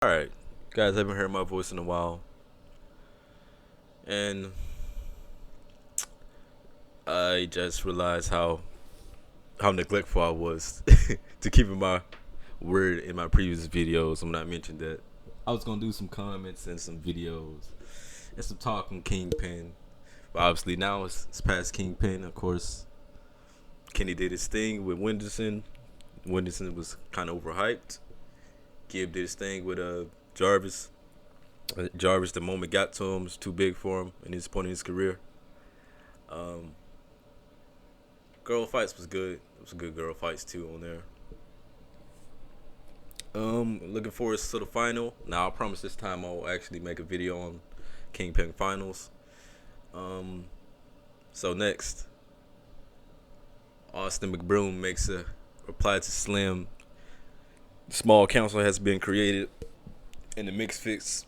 Alright, guys, haven't heard my voice in a while, and I just realized how neglectful I was to keeping my word in my previous videos. I'm not mentioned that I was gonna do some comments and some videos and some talk on Kingpin, but obviously now it's past Kingpin. Of course, Kenny did his thing with Wenderson. Wenderson was kind of overhyped. Gibb did his thing with Jarvis. Jarvis, the moment got to him, was too big for him in his point in his career. Um, Girl fights was good. It was a good girl fights too on there. Looking forward to the final. Now I promise this time I'll actually make a video on Kingpin finals. Um, so next, Austin McBroom makes a reply to Slim. Small council has been created in the mixed fix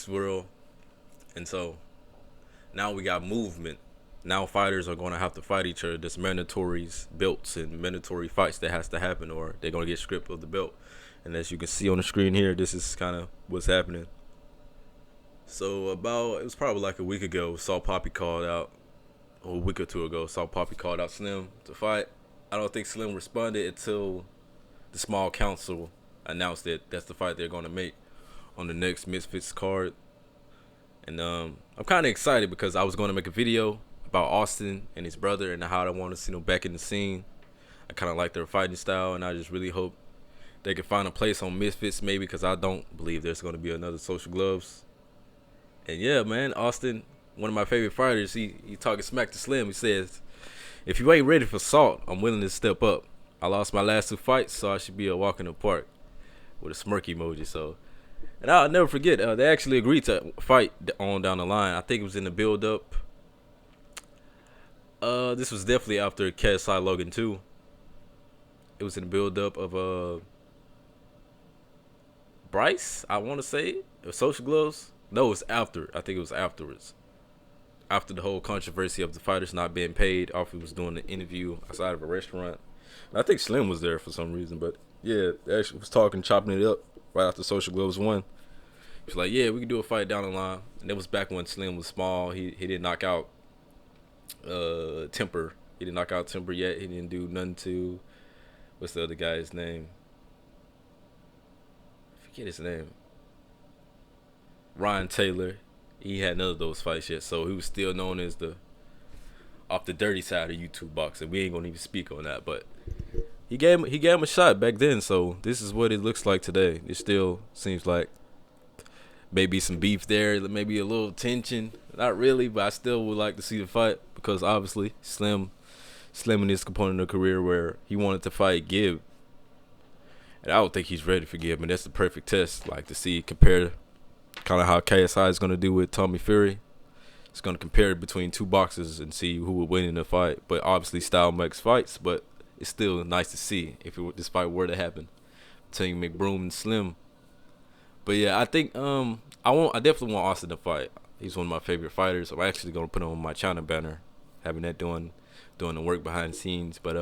world, and so now we got movement. Now fighters are going to have to fight each other. There's mandatory belts and mandatory fights that has to happen, or they're going to get stripped of the belt. And as you can see on the screen here, this is kind of what's happening. So it was probably like a week ago, Salt Papi called out, or a week or two ago, Salt Papi called out Slim to fight. I don't think Slim responded until the small council announced that that's the fight they're going to make on the next Misfits card. And I'm kind of excited because I was going to make a video about Austin and his brother and how I want to see them back in the scene. I kind of like their fighting style, and I just really hope they can find a place on Misfits maybe, because I don't believe there's going to be another Social Gloves. And yeah, man, Austin, one of my favorite fighters, he talking smack to Slim. He says, if you ain't ready for Salt, I'm willing to step up. I lost my last two fights, so I should be a walk in the park, with a smirk emoji. So, and I'll never forget, they actually agreed to fight on down the line. I think it was in the build up. This was definitely after KSI Logan 2. It was in the build up of Bryce, I want to say, or Social Gloves. No, it was after. I think it was afterwards. After the whole controversy of the fighters not being paid, Alfie was doing an interview outside of a restaurant. And I think Slim was there for some reason, but yeah, they actually was talking, chopping it up right after Social Gloves won. He was like, yeah, we can do a fight down the line. And that was back when Slim was small. He didn't knock out Temper. He didn't knock out Temper yet. He didn't do nothing to, what's the other guy's name? I forget his name. Ryan Taylor. He had none of those fights yet, so he was still known as the off the dirty side of YouTube boxing. We ain't gonna even speak on that, but he gave him a shot back then. So this is what it looks like today. It still seems like maybe some beef there, maybe a little tension. Not really, but I still would like to see the fight because obviously Slim in this component of career where he wanted to fight Gibb, and I don't think he's ready for Gibb, and that's the perfect test, like to see compare kind of how KSI is gonna do with Tommy Fury. It's gonna compare between two boxers and see who would win in the fight. But obviously, style makes fights. But it's still nice to see if this fight were to happen between McBroom and Slim. But yeah, I think I definitely want Austin to fight. He's one of my favorite fighters. I'm actually gonna put him on my China banner, having that doing the work behind the scenes. But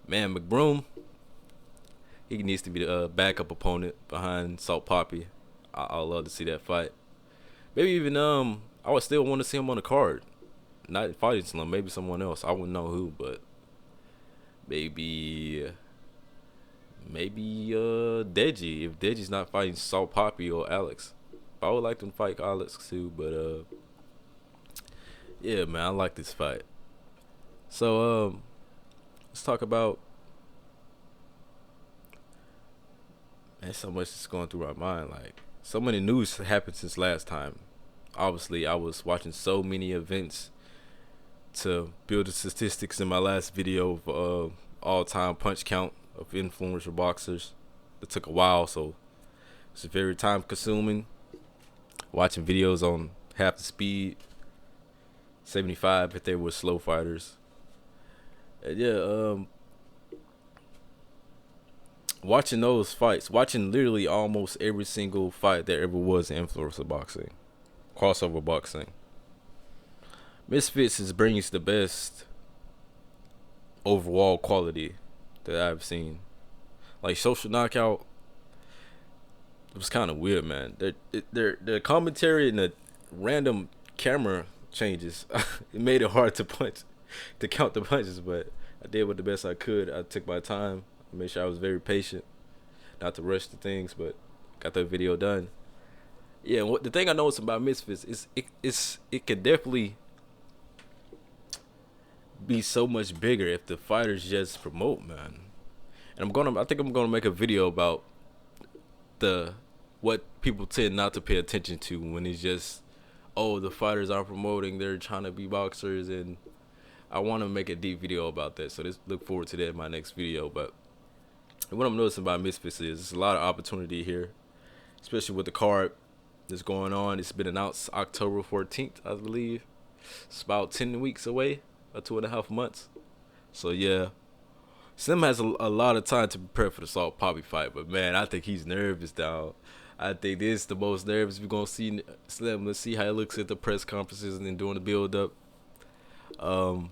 man, McBroom, he needs to be the backup opponent behind Salt Papi. I'd love to see that fight. Maybe even I would still want to see him on the card, not fighting Slim. Maybe someone else. I wouldn't know who, but maybe Deji. If Deji's not fighting Salt Papi or Alex, I would like them to fight Alex too. But yeah, man, I like this fight. So let's talk about. Man, so much is going through my mind. Like so many news happened since last time. Obviously, I was watching so many events to build the statistics in my last video of all-time punch count of influencer boxers. It took a while, so it's very time-consuming. Watching videos on half the speed, 75 if they were slow fighters. And yeah, watching those fights, watching literally almost every single fight there ever was in influencer boxing, crossover boxing. Misfits brings the best overall quality that I've seen. Like Social Knockout, it was kind of weird, man. Their commentary and the random camera changes, it made it hard to punch, to count the punches. But I did what the best I could. I took my time. I made sure I was very patient, not to rush the things, but got that video done. Yeah, what the thing I noticed about Misfits is it could definitely be so much bigger if the fighters just promote, man. And I think I'm gonna make a video about the what people tend not to pay attention to when it's just, oh, the fighters are promoting, they're trying to be boxers, and I want to make a deep video about that. So just look forward to that in my next video. But what I'm noticing about Misfits is there's a lot of opportunity here, especially with the card that's going on. It's been announced October 14th, I believe. It's about 10 weeks away, or 2.5 months. So yeah, Slim has a lot of time to prepare for the Salt Papi fight, but man, I think he's nervous, dog. I think this is the most nervous we're gonna see Slim. Let's see how he looks at the press conferences and then doing the build up. Um,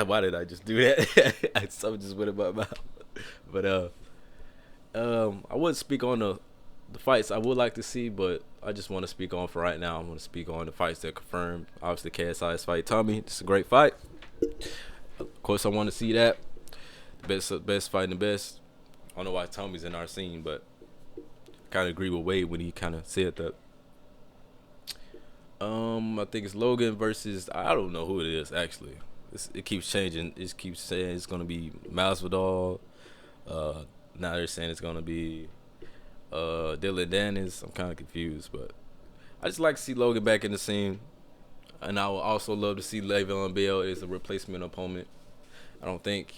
why did I just do that? Something just went in my mouth. But I would speak on the fights I would like to see, but I just want to speak on for right now. I want to speak on the fights that confirmed. Obviously, KSI's fight, Tommy. It's a great fight. Of course, I want to see that. Best fighting the best. I don't know why Tommy's in our scene, but kind of agree with Wade when he kind of said that. I think it's Logan versus, I don't know who it is actually. It keeps changing. It keeps saying it's gonna be Masvidal. Now they're saying it's gonna be Dylan Dennis. I'm kind of confused, but I just like to see Logan back in the scene, and I would also love to see Le'Veon Bell as a replacement opponent. I don't think,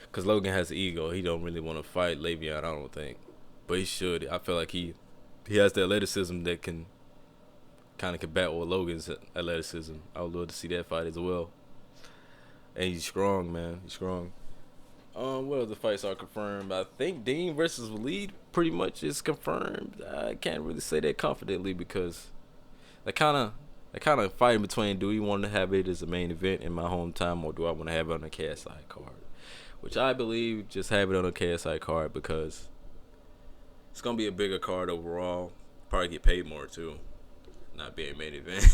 because Logan has an ego, he don't really want to fight Le'Veon. I don't think, but he should. I feel like he has the athleticism that can kind of combat with Logan's athleticism. I would love to see that fight as well. And he's strong, man. He's strong. What other fights are confirmed? I think Dean versus Waleed pretty much is confirmed. I can't really say that confidently because that kind of fighting between, do we want to have it as a main event in my hometown, or do I want to have it on a KSI card? Which I believe just have it on a KSI card because it's gonna be a bigger card overall. Probably get paid more too. Not being main event.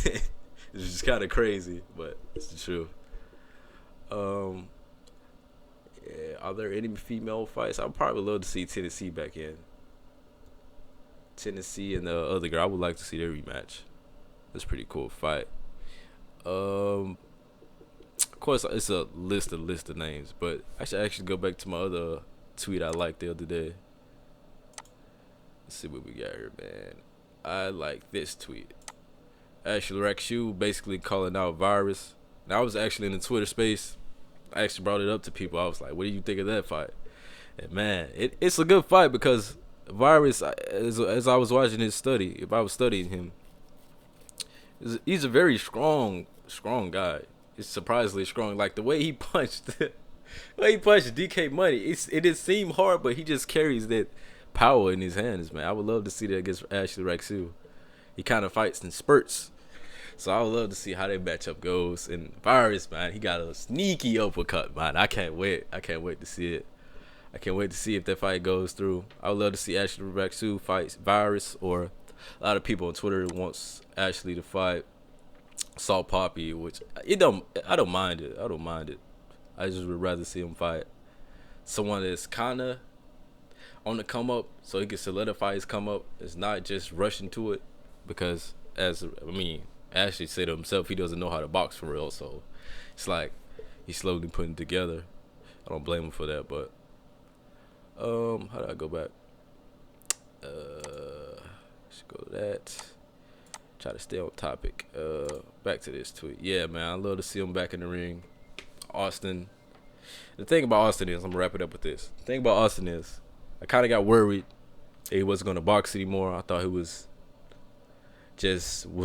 It's just kind of crazy, but it's the truth. Yeah, are there any female fights? I'd probably love to see Tennessee back in. Tennessee and the other girl, I would like to see their rematch. That's a pretty cool fight. Of course, it's a list of names, but I should actually go back to my other tweet I liked the other day. Let's see what we got here, man. I like this tweet. Actually, Rakshu basically calling out Virus. Now, I was actually in the Twitter space. I actually brought it up to people. I was like, what do you think of that fight? And man, it's a good fight because Virus, as I was watching his study, if I was studying him, he's a very strong guy. He's surprisingly strong. Like the way he punched, DK Money, it didn't seem hard, but he just carries that power in his hands, man. I would love to see that against Ashley Rakshu. He kind of fights in spurts. So I would love to see how that matchup goes. And Virus, man, he got a sneaky uppercut, man. I can't wait to see it. I can't wait to see if that fight goes through. I would love to see Ashley Rakshu fight Virus, or a lot of people on Twitter wants Ashley to fight Salt Papi, which I don't mind it. I just would rather see him fight someone that's kind of on the come up, so he can solidify his come up. It's not just rushing to it, because Ashley said to himself he doesn't know how to box for real, so it's like he's slowly putting it together. I don't blame him for that, but how do I go back? Should go to that. Try to stay on topic. Back to this tweet. Yeah, man, I love to see him back in the ring. Austin. The thing about Austin is, I'm gonna wrap it up with this. The thing about Austin is, I kind of got worried that he wasn't gonna box anymore. I thought he was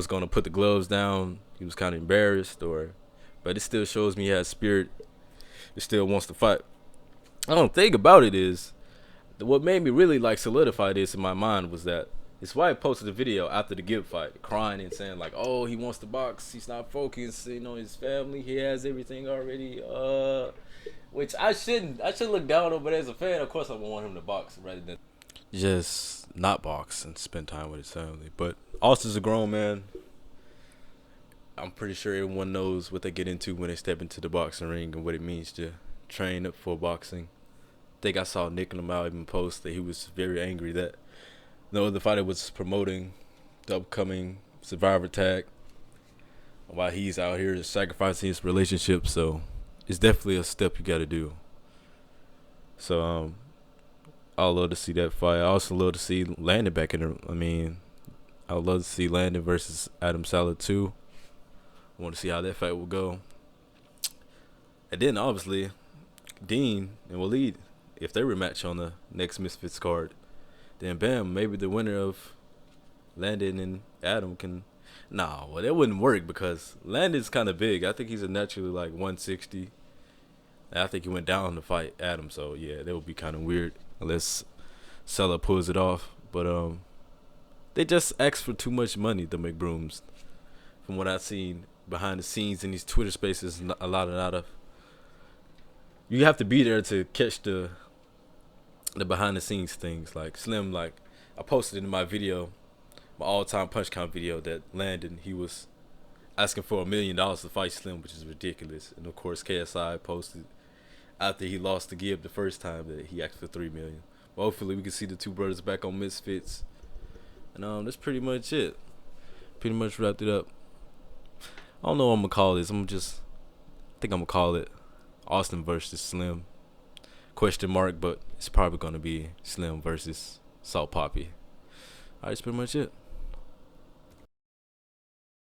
gonna put the gloves down. He was kind of embarrassed, but it still shows me he has spirit. He still wants to fight. I don't think about it is, what made me really like solidify this in my mind was that his wife posted a video after the Gibb fight, crying and saying like, he wants to box. He's not focusing on his family. He has everything already. Which I shouldn't. I should look down on, but as a fan, of course, I would want him to box rather than just not box and spend time with his family. But Austin's a grown man. I'm pretty sure everyone knows what they get into when they step into the boxing ring and what it means to train up for boxing. I think I saw Nick Lamau even post that he was very angry that no other fighter was promoting the upcoming Survivor tag while he's out here sacrificing his relationship. So it's definitely a step you got to do. So I love to see that fight. I also love to see Landon back in the. I mean, I would love to see Landon versus Adam Salad too. I want to see how that fight will go. And then obviously, Dean and Waleed, if they rematch on the next Misfits card, then bam, maybe the winner of Landon and Adam can. Nah, well that wouldn't work because Landon's kind of big. I think he's a naturally like 160. And I think he went down to fight Adam, so yeah, that would be kind of weird unless Sella pulls it off. But they just ask for too much money, the McBrooms. From what I've seen behind the scenes in these Twitter spaces, a lot of you have to be there to catch the behind the scenes things. Like Slim, like I posted in my video, my all-time punch count video, that Landon, he was asking for $1 million to fight Slim, which is ridiculous. And of course KSI posted after he lost to Gibb the first time that he asked for $3 million. But hopefully we can see the two brothers back on Misfits. And that's pretty much it. Pretty much wrapped it up. I don't know what I'm gonna call this. I think I'm gonna call it Austin versus Slim. Question mark, but it's probably gonna be Slim versus Salt Papi. Alright, that's pretty much it.